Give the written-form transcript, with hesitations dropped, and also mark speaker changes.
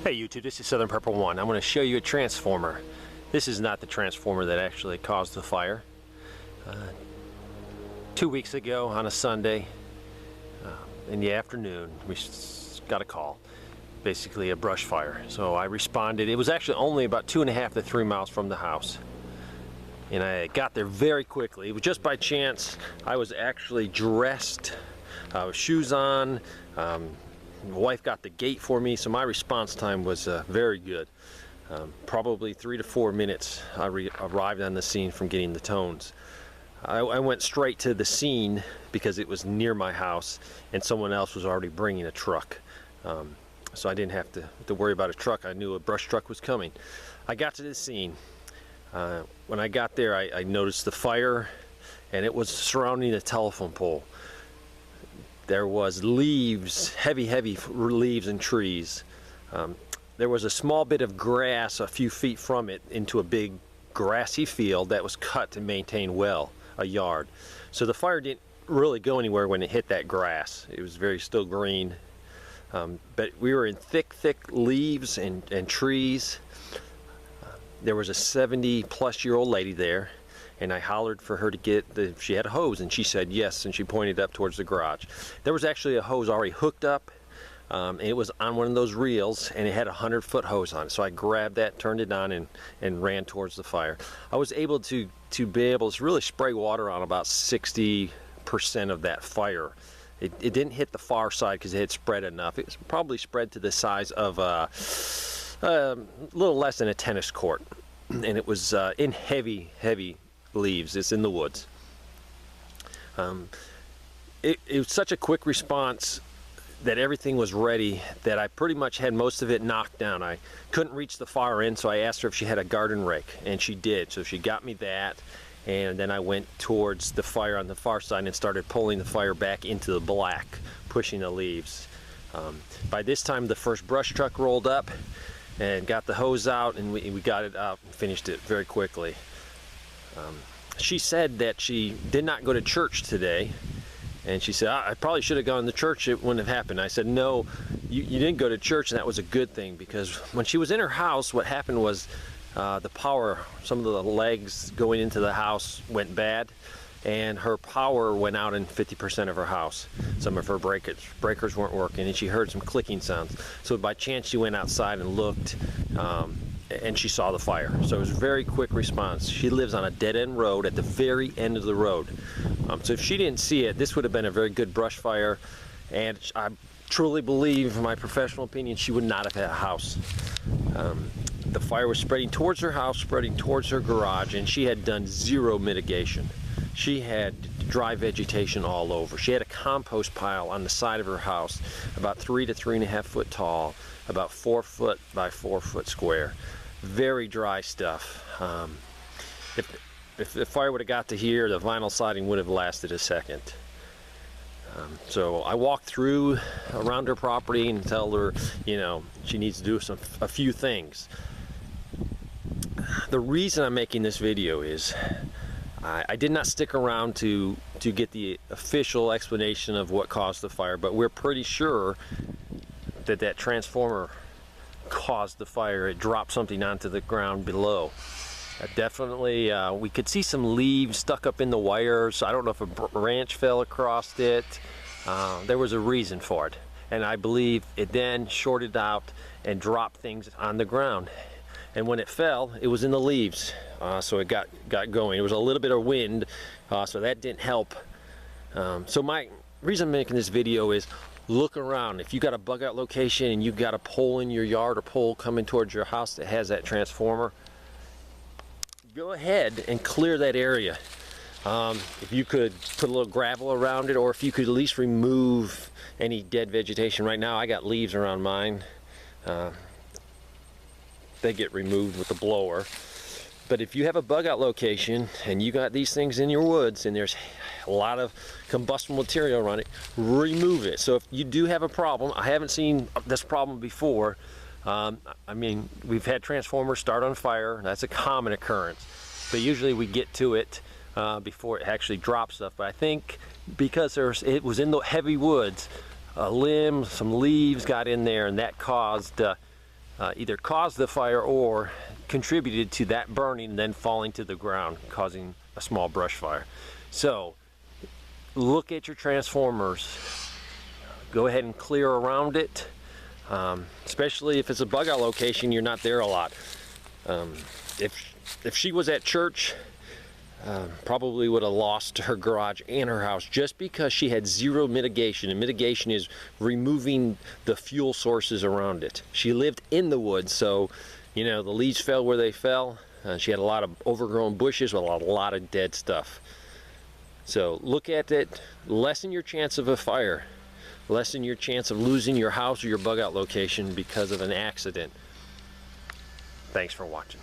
Speaker 1: Hey YouTube, this is Southern Prepper 1. I'm going to show you a transformer. This is not the transformer that actually caused the fire. 2 weeks ago on a Sunday in the afternoon, we got a call. Basically a brush fire. So I responded. It was actually only about 2.5 to 3 miles from the house. And I got there very quickly. It was just by chance. I was actually dressed, with shoes on. My wife got the gate for me, so my response time was very good. Probably 3 to 4 minutes I arrived on the scene from getting the tones. I went straight to the scene because it was near my house and someone else was already bringing a truck. So I didn't have to worry about a truck. I knew a brush truck was coming. I got to the scene. When I got there, I noticed the fire, and it was surrounding a telephone pole. There was leaves, heavy leaves and trees. There was a small bit of grass a few feet from it into a big grassy field that was cut and maintained well, a yard. So the fire didn't really go anywhere when it hit that grass. It was still green. But we were in thick leaves and trees. There was a 70-plus-year-old lady there, and I hollered for her to get if she had a hose, and she said yes, and she pointed up towards the garage. There was actually a hose already hooked up, and it was on one of those reels, and it had a 100-foot hose on it. So I grabbed that, turned it on, and ran towards the fire. I was able to really spray water on about 60% of that fire. It didn't hit the far side because it had spread enough. It was probably spread to the size of a little less than a tennis court, and it was in heavy leaves. It's in the woods. It was such a quick response that everything was ready that I pretty much had most of it knocked down. I couldn't reach the far end, so I asked her if she had a garden rake, and she did. So she got me that, and then I went towards the fire on the far side and started pulling the fire back into the black, pushing the leaves. By this time, the first brush truck rolled up and got the hose out, and we got it out and finished it very quickly. She said that she did not go to church today, and she said, I probably should have gone to church, it wouldn't have happened. I said, no, you didn't go to church, and that was a good thing, because when she was in her house, what happened was the power, some of the legs going into the house went bad, and her power went out in 50% of her house. Some of her breakers weren't working, and she heard some clicking sounds. So by chance she went outside and looked, and she saw the fire. So it was a very quick response. She lives on a dead-end road at the very end of the road. So if she didn't see it, this would have been a very good brush fire, and I truly believe, in my professional opinion, she would not have had a house. The fire was spreading towards her house, spreading towards her garage, and she had done zero mitigation. She had dry vegetation all over. She had a compost pile on the side of her house, about 3 to 3.5 foot tall, about 4 foot by 4 foot square. Very dry stuff. If the fire would have got to here, the vinyl siding would have lasted a second. So I walked through around her property and told her, she needs to do a few things. The reason I'm making this video is I did not stick around to get the official explanation of what caused the fire, but we're pretty sure that transformer caused the fire. It dropped something onto the ground below. Definitely, we could see some leaves stuck up in the wires. I don't know if a branch fell across it. There was a reason for it, and I believe it then shorted out and dropped things on the ground. And when it fell, it was in the leaves, so it got going. It was a little bit of wind, so that didn't help. So my reason I'm making this video is look around. If you got a bug out location and you've got a pole in your yard or pole coming towards your house that has that transformer, go ahead and clear that area. If you could put a little gravel around it, or if you could at least remove any dead vegetation. Right now I got leaves around mine. They get removed with the blower. But if you have a bug out location and you got these things in your woods and there's a lot of combustible material around it, remove it. So if you do have a problem, I haven't seen this problem before. I mean, we've had transformers start on fire. That's a common occurrence. But usually we get to it before it actually drops stuff. But I think because it was in the heavy woods, a limb, some leaves got in there, and that caused either caused the fire or contributed to that burning and then falling to the ground, causing a small brush fire. So look at your transformers, go ahead and clear around it, especially if it's a bug out location, you're not there a lot. If she was at church, probably would have lost her garage and her house just because she had zero mitigation, and mitigation is removing the fuel sources around it. She lived in the woods, so you know the leaves fell where they fell. She had a lot of overgrown bushes with a lot of dead stuff. So look at it, lessen your chance of a fire, lessen your chance of losing your house or your bug out location because of an accident. Thanks for watching.